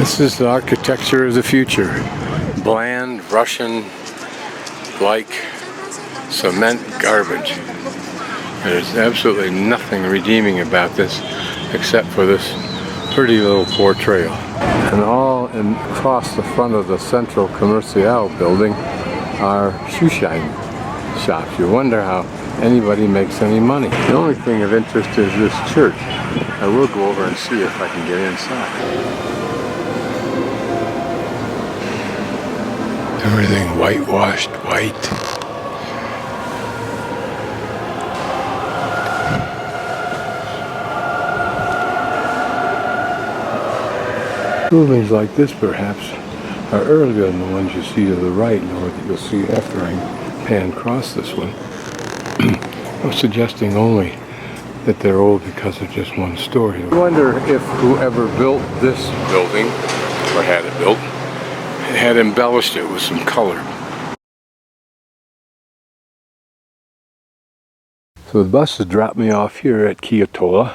This is the architecture of the future. Bland, Russian-like cement garbage. There's absolutely nothing redeeming about this except for this pretty little poor trail. And all across the front of the Central Commercial building are shoe shine shops. You wonder how anybody makes any money. The only thing of interest is this church. I will go over and see if I can get inside. Everything whitewashed white. Buildings like this perhaps are earlier than the ones you see to the right, or that you'll see after I pan across this one. I'm suggesting only that they're old because they're just one story. I wonder if whoever built this building, or had it built, had embellished it with some color. So the bus has dropped me off here at Quilotoa,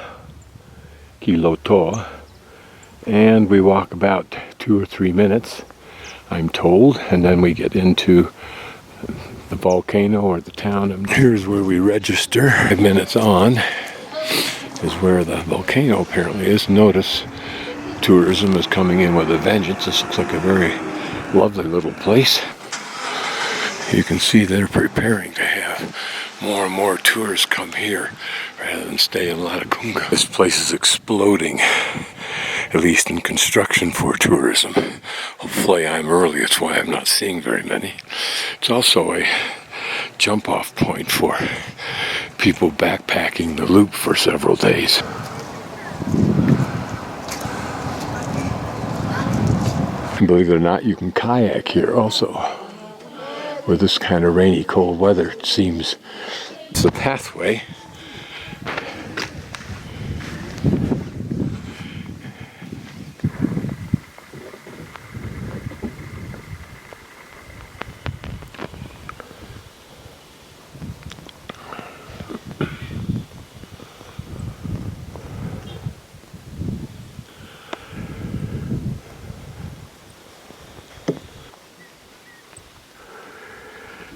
and we walk about 2 or 3 minutes, I'm told, and then we get into the volcano or the town. And here's where we register. 5 minutes on is where the volcano apparently is. Notice tourism is coming in with a vengeance. This looks like a very lovely little place. You can see they're preparing to have more and more tourists come here rather than stay in Latacunga. This place is exploding, at least in construction for tourism. Hopefully I'm early, that's why I'm not seeing very many. It's also a jump-off point for people backpacking the loop for several days. And believe it or not, you can kayak here also. With this kind of rainy, cold weather, it seems it's a pathway.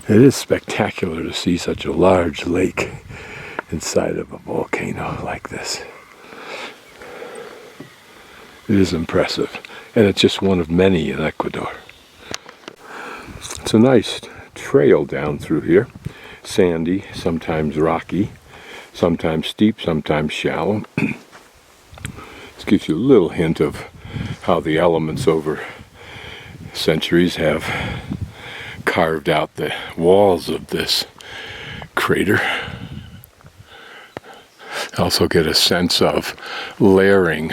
It is spectacular to see such a large lake inside of a volcano like this. It is impressive, and it's just one of many in Ecuador. It's a nice trail down through here. Sandy, sometimes rocky, sometimes steep, sometimes shallow. This gives you a little hint of how the elements over centuries have carved out the walls of this crater. Also get a sense of layering,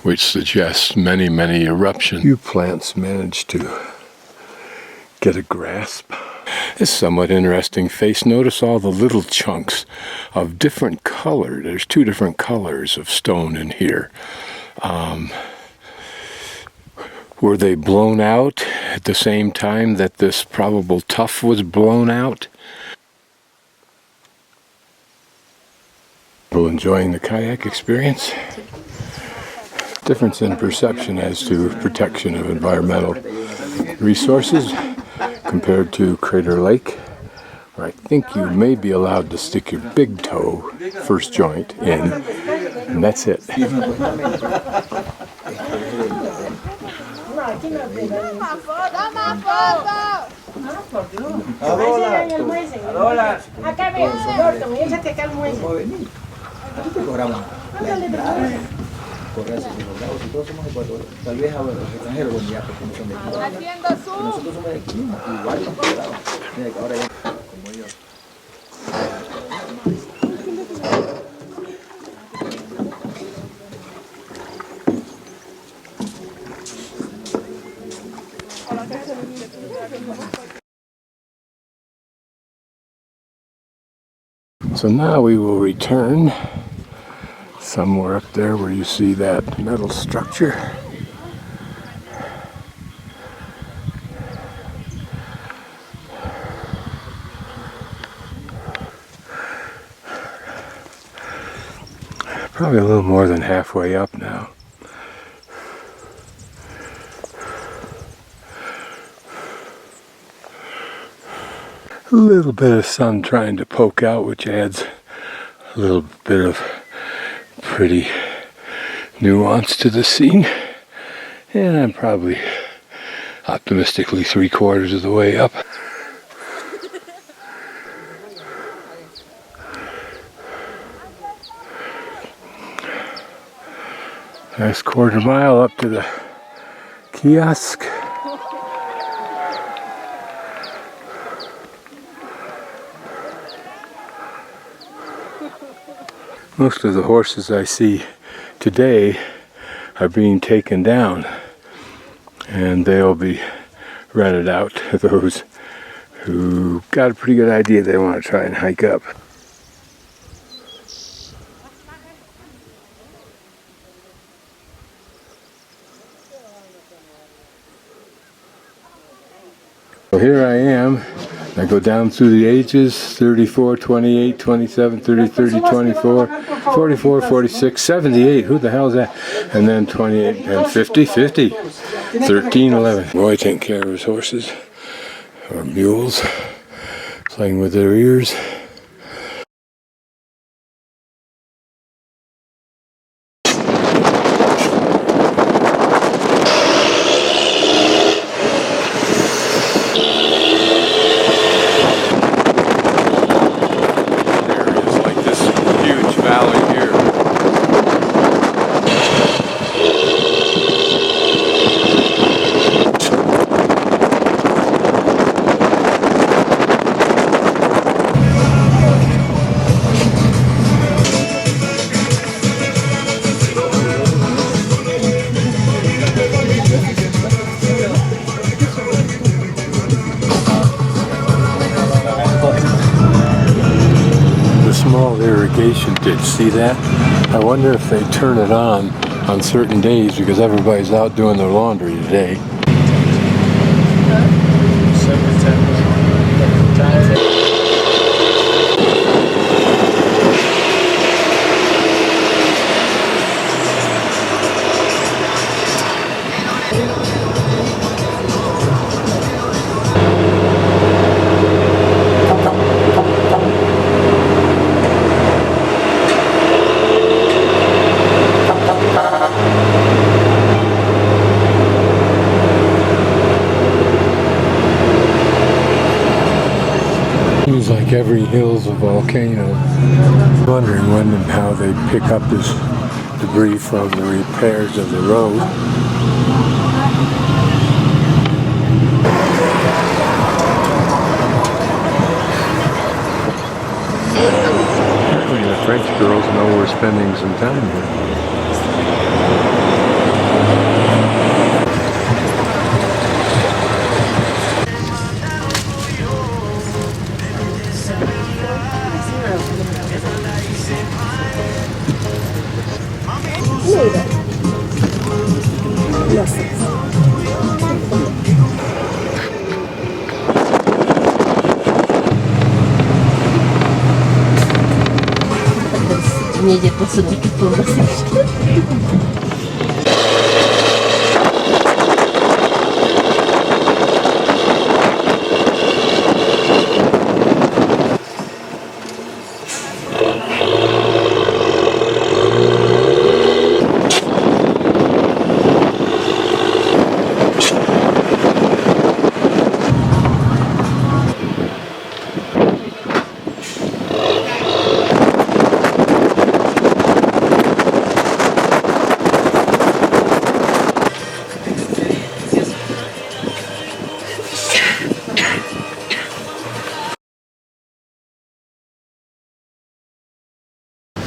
which suggests many, many eruptions. Few plants managed to get a grasp. It's somewhat interesting face. Notice all the little chunks of different color. There's 2 different colors of stone in here. Were they blown out at the same time that this probable tuff was blown out? People enjoying the kayak experience? Difference in perception as to protection of environmental resources compared to Crater Lake, where I think you may be allowed to stick your big toe, first joint, in, and that's it. So now we will return somewhere up there where you see that metal structure. Probably a little more than halfway up now. A little bit of sun trying to poke out, which adds a little bit of pretty nuance to the scene. And I'm probably optimistically 3/4 of the way up. Last 1/4 mile up to the kiosk. Most of the horses I see today are being taken down, and they'll be rented out to those who got a pretty good idea they want to try and hike up. So here I am. I go down through the ages, 34, 28, 27, 30, 30, 24, 44, 46, 78, who the hell is that? And then 28 and 50, 50, 13, 11. Boy taking care of his horses, or mules, playing with their ears. Small irrigation ditch, see that? I wonder if they turn it on certain days because everybody's out doing their laundry today. Seems like every hill's a volcano. Wondering when and how they pick up this debris from the repairs of the road. Apparently the French girls know we're spending some time here. Nie idzie po sobie po maseczkę.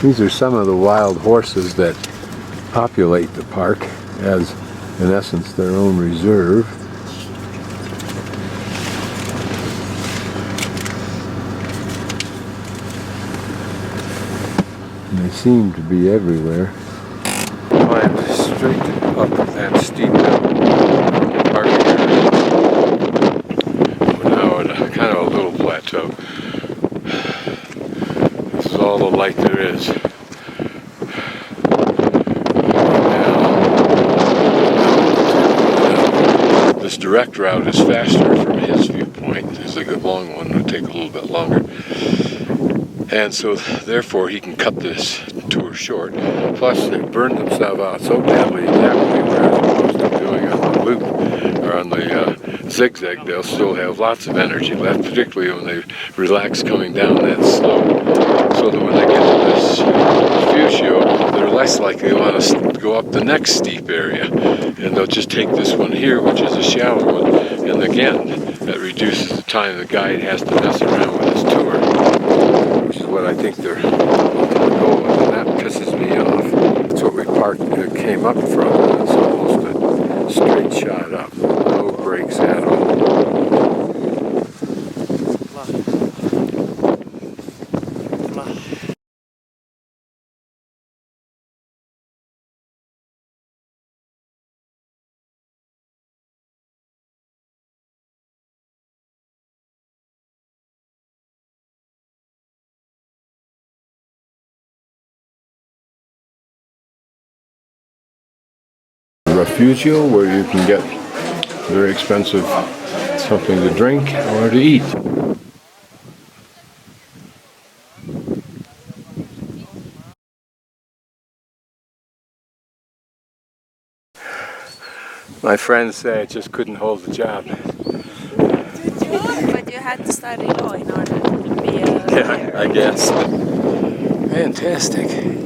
These are some of the wild horses that populate the park as, in essence, their own reserve. And they seem to be everywhere. Climb straight up that steep hill. Park area. We're now at a kind of a little plateau. This is all the light there is. This direct route is faster from his viewpoint. the long one would take a little bit longer. And so, therefore, he can cut this tour short. Plus, they burned themselves out so badly, exactly where as opposed to doing on the loop or on the zigzag, they'll still have lots of energy left, particularly when they relax coming down that slope. So that when they get to this refugio, they're less likely to want to go up the next steep area. And they'll just take this one here, which is a shallow one. And again, that reduces the time the guide has to mess around with his tour, which is what I think their ultimate goal is, and that pisses me off. That's what we came up from, and it's almost a straight shot up, no breaks at all. Refugio, where you can get very expensive something to drink or to eat. My friends say I just couldn't hold the job. But you had to study law in order to be a Yeah, I guess. Fantastic.